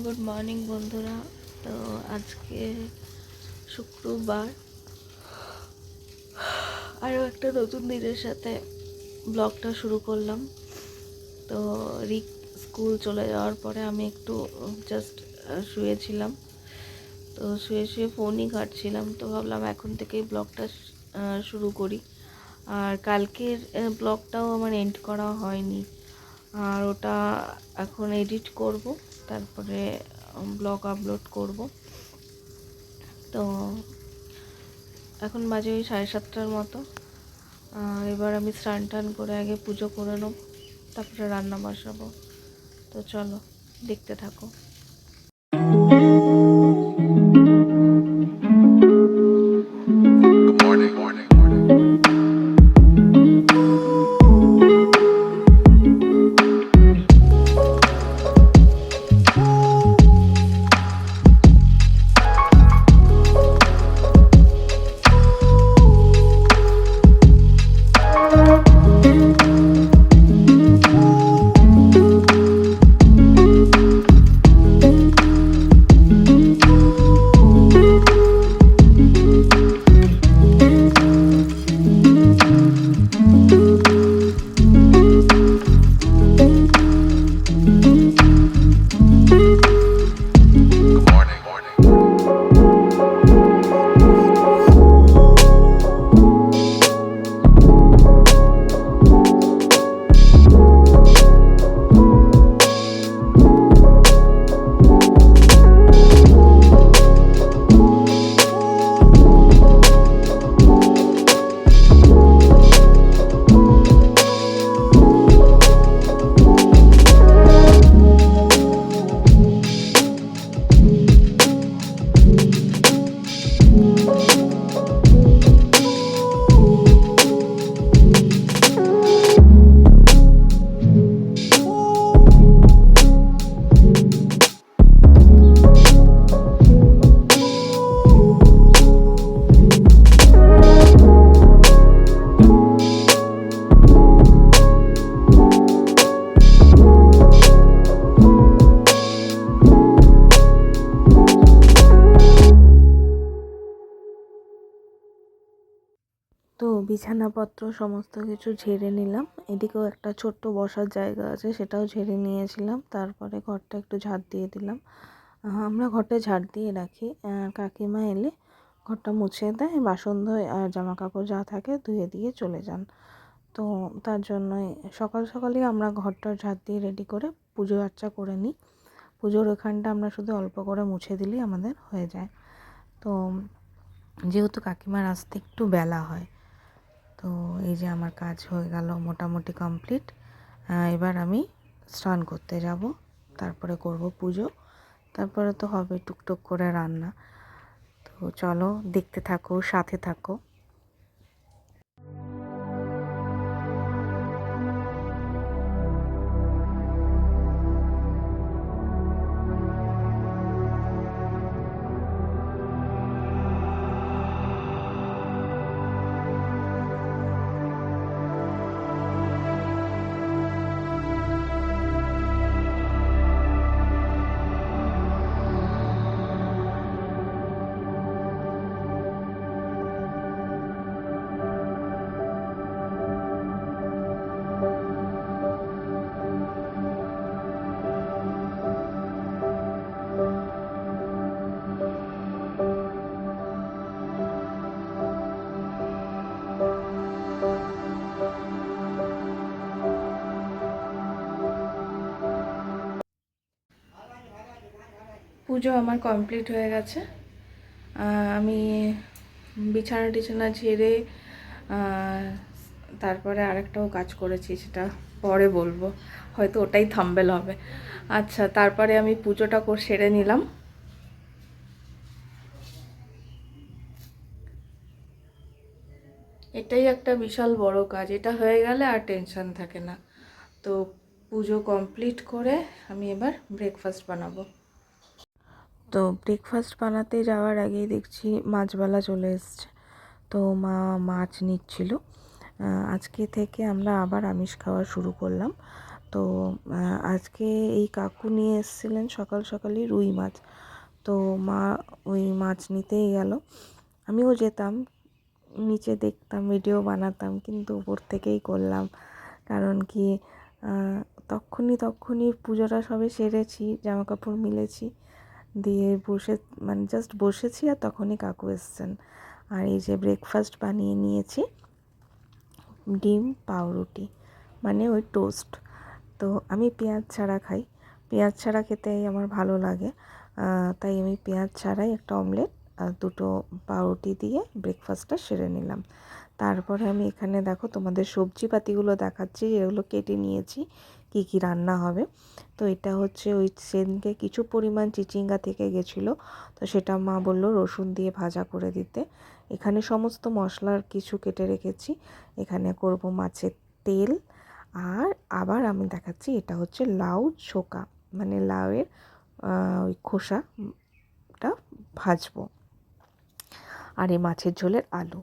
Good morning বন্ধুরা। তো আজকে শুক্রবার, আরও একটা নতুন দিনের সাথে ব্লগটা শুরু করলাম। তো রিক স্কুল চলে যাওয়ার পরে আমি একটু জাস্ট শুয়েছিলাম। তো শুয়ে শুয়ে ফোনই ঘাঁটছিলাম, তো ভাবলাম এখন থেকেই ব্লগটা শুরু করি। আর কালকের ব্লগটাও আমার এন্ড করা হয়নি, আর ওটা এখন এডিট করব, তারপরে ব্লগ আপলোড করব। তো এখন বাজে ওই 7:30টার মতো। এবার আমি স্নান টান করে আগে পুজো করে নেব, তারপরে রান্না বসাবো। তো চলো দেখতে থাকো। তো বিছানাপত্র সমস্ত কিছু ঝেড়ে নিলাম। এদিকেও একটা ছোট্ট বসার জায়গা আছে, সেটাও ঝেড়ে নিয়েছিলাম। তারপরে ঘরটা একটু ঝাড় দিয়ে দিলাম। আমরা ঘরটা ঝাড় দিয়ে রাখি, কাকিমা এলে ঘরটা মুছে দেয়, বাসন ধোয় আর জামা কাপড় যা থাকে ধুয়ে দিয়ে চলে যান। তো তার জন্যই সকাল সকালই আমরা ঘরটা ঝাড় দিয়ে রেডি করে পুজো আর্চা করে নিই। পুজোর ওখানটা আমরা শুধু অল্প করে মুছে দিলেই আমাদের হয়ে যায়। তো যেহেতু কাকিমার আসতে একটু বেলা হয়, তো এই যে আমার কাজ হয়ে গেল মোটামুটি কমপ্লিট। এবার আমি স্নান করতে যাব, তারপরে করব পুজো, তারপরে তো হবে টুকটুক করে রান্না। তো চলো দেখতে থাকো, সাথে থাকো। পুজো আমার কমপ্লিট হয়ে গেছে। আমি বিছানা টিছানা ঝেড়ে তারপরে আরেকটাও কাজ করেছি, সেটা পরে বলবো, হয়তো ওটাই থাম্বনেল হবে। আচ্ছা, তারপরে আমি পুজোটা সেরে নিলাম। এটাই একটা বিশাল বড় কাজ, এটা হয়ে গেলে আর টেনশন থাকে না। তো পুজো কমপ্লিট করে আমি এবার ব্রেকফাস্ট বানাবো। তো ব্রেকফাস্ট বানাতে যাওয়ার আগেই দেখছি মাছবালা চলে এসছে। তো মা মাছ নিচ্ছিল। আজকে থেকে আমরা আবার আমিষ খাওয়া শুরু করলাম। তো আজকে এই কাকু নিয়ে এসেছিলেন সকাল সকালই রুই মাছ। তো মা ওই মাছ নিতেই গেল। আমিও যেতাম, নিচে দেখতাম, ভিডিও বানাতাম, কিন্তু উপর থেকেই করলাম। কারণ কি তখনই পুজোটা সবে সেরেছি, জামা কাপড় মিলেছি, দিয়ে বসে মানে জাস্ট বসেছি, আর তখনই কাকু এসছেন। আর এই যে ব্রেকফাস্ট বানিয়ে নিয়েছি, ডিম পাউরুটি, মানে ওই টোস্ট। তো আমি পেঁয়াজ ছাড়া খাই, পেঁয়াজ ছাড়া খেতেই আমার ভালো লাগে, তাই আমি পেঁয়াজ ছাড়াই একটা অমলেট আর দুটো পাউরুটি দিয়ে ব্রেকফাস্টটা সেরে নিলাম। তারপরে আমি এখানে দেখো তোমাদের সবজিপাতিগুলো দেখাচ্ছি, এগুলো কেটে নিয়েছি কি কি রান্না হবে। তো এটা হচ্ছে ওই সেদিনকে কিছু পরিমাণ চিচিঙ্গা থেকে গেছিলো, তো সেটা মা বললো রসুন দিয়ে ভাজা করে দিতে। এখানে সমস্ত মশলার কিছু কেটে রেখেছি। এখানে করব মাছের তেল, আর আবার আমি দেখাচ্ছি এটা হচ্ছে লাউ ছোকা, মানে লাউয়ের ওই খোসাটা ভাজবো, আর এই মাছের ঝোলের আলু,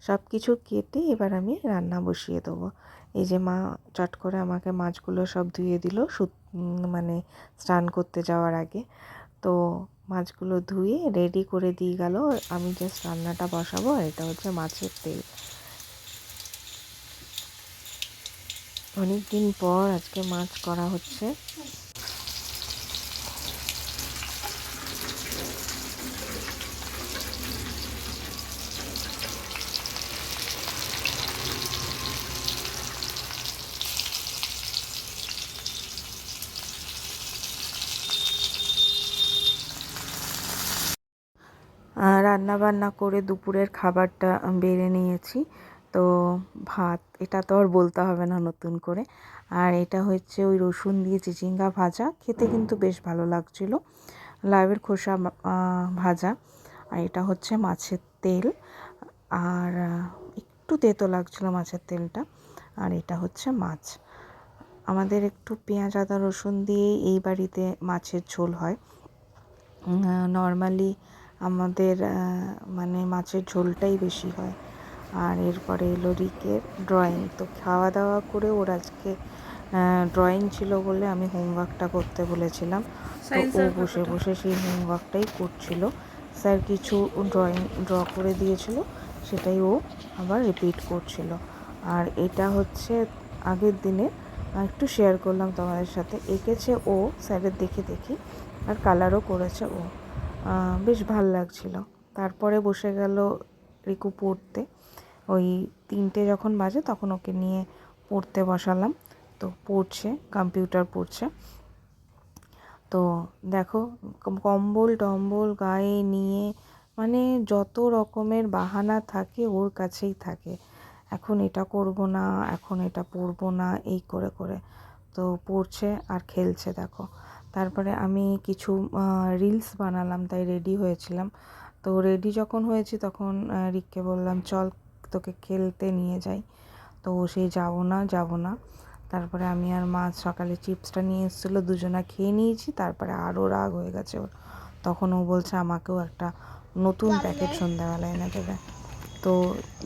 সব কিছু কেটে এবার আমি রান্না বসিয়ে দেবো। এই যে মা চট করে আমাকে মাছগুলো সব ধুয়ে দিল মানে স্নান করতে যাওয়ার আগে। তো মাছগুলো ধুয়ে রেডি করে দিয়ে গেল, আমি জাস্ট রান্নাটা বসাবো। আর এটা হচ্ছে মাছের তেল। অনেক দিন পর আজকে মাছ করা হচ্ছে। রান্না বান্না করে দুপুরের খাবারটা বেড়ে নিয়েছি। তো ভাত, এটা তো আর বলতে হবে না নতুন করে। আর এটা হচ্ছে ওই রসুন দিয়ে চিচিঙ্গা ভাজা, খেতে কিন্তু বেশ ভালো লাগছিলো, লাউয়ের খোসা ভাজা। আর এটা হচ্ছে মাছের তেল, আর একটু তেতো লাগছিলো মাছের তেলটা। আর এটা হচ্ছে মাছ। আমাদের একটু পেঁয়াজ আদা রসুন দিয়েই এই বাড়িতে মাছের ঝোল হয়। নর্মালি আমাদের মানে মাছের ঝোলটাই বেশি হয়। আর এরপরে এলো রিকের ড্রয়িং। তো খাওয়া দাওয়া করে ওর আজকে ড্রয়িং ছিল বলে আমি হোমওয়ার্কটা করতে বলেছিলাম, তো ও বসে বসে সেই হোমওয়ার্কটাই করছিল। স্যার কিছু ড্র করে দিয়েছিল, সেটাই ও আবার রিপিট করছিল। আর এটা হচ্ছে আগের দিনে একটু শেয়ার করলাম তোমাদের সাথে, এঁকেছে ও স্যারের দেখে দেখি, আর কালারও করেছে ও, বেশ ভাল লাগছিল। তারপরে বসে গেল রিকু পড়তে। ওই 3টে যখন বাজে তখন ওকে নিয়ে পড়তে বসালাম। তো পড়ছে, কম্পিউটার পড়ছে। তো দেখো কম্বল টম্বল গায়ে নিয়ে, মানে যত রকমের বাহানা থাকে ওর কাছেই থাকে। এখন এটা করব না, এখন এটা পড়বো না, এই করে করে তো পড়ছে আর খেলছে দেখো। তারপরে আমি কিছু রিলস বানালাম, তাই রেডি হয়েছিলাম। তো রেডি যখন হয়েছি তখন রিককে বললাম চল তোকে খেলতে নিয়ে যাই। তো সেই যাব না। তারপরে আমি আর মা সকালে চিপসটা নিয়ে এসেছিলো, দুজনা খেয়ে নিয়েছি। তারপরে আরও রাগ হয়ে গেছে ওর, তখন ও বলছে আমাকেও একটা নতুন প্যাকেট সন্ধ্যাবেলায় এনে দেবে। তো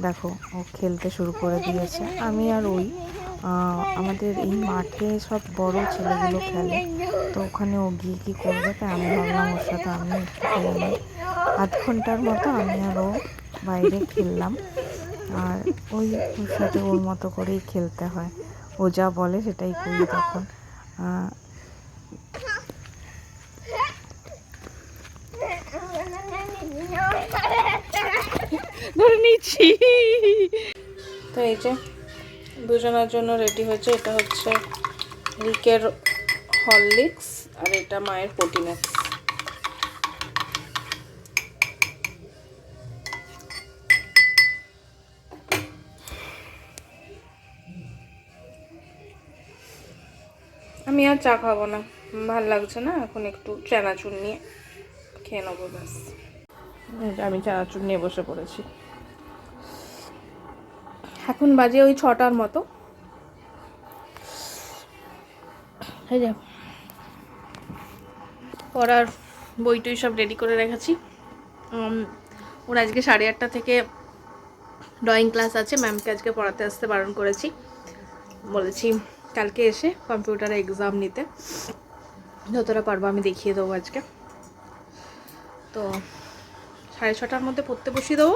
দেখো ও খেলতে শুরু করে দিয়েছে। আমি আর ওই আমাদের এই মাঠে সব বড় ছেলেগুলো খেলে, তো ওখানে ও গিয়ে কী করবে, তাই আমি ভাবলাম ওর সাথে আমি একটু খেলে নিই। আধ ঘন্টার মতো আমি আর ও বাইরে খেললাম, আর ওর সাথে ওর মতো করেই খেলতে হয়, ও যা বলে সেটাই করি তখন। ধরে নিচ্ছি। তো এই যে দুজনের জন্য রেডি হয়েছে। এটা হচ্ছে রিকের হরলিক্স, আর এটা মায়ের প্রোটিনেক্স। আমি আর চা খাবো না, ভাল লাগছে না, এখন একটু চানাচুর নিয়ে খেয়ে নেবো ব্যাস। আমি চানাচুর নিয়ে বসে পড়েছি। এখন বাজে ওই 6টার মতো। এই যে পড়ার বই টই সব রেডি করে রেখেছি। ওর আজকে 8:30 থেকে ড্রয়িং ক্লাস আছে, ম্যামকে আজকে পড়াতে আসতে বারণ করেছি, বলেছি কালকে এসে কম্পিউটারে এক্সাম নিতে, যতটা পারবো আমি দেখিয়ে দেবো আজকে। তো 6:30টার মধ্যে পড়তে বসিয়ে দেবো,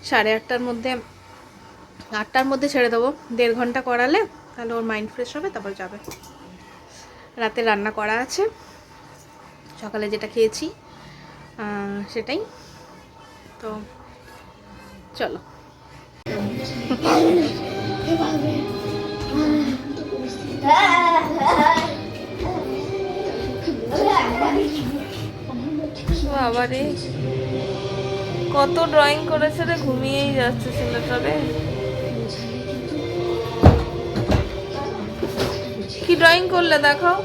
8:30টার মধ্যে 8টার মধ্যে ছেড়ে দেবো। 1.5 ঘন্টা করালে তাহলে ওর মাইন্ড ফ্রেশ হবে, তারপর যাবে। রাতে রান্না করা আছে, সকালে যেটা খেয়েছি সেটাই। তো চলো। বাবারে কত ড্রয়িং করেছে রে, ঘুমিয়েই যাচ্ছে ছেলেটা রে। কি ড্রয়িং করলে দেখাও।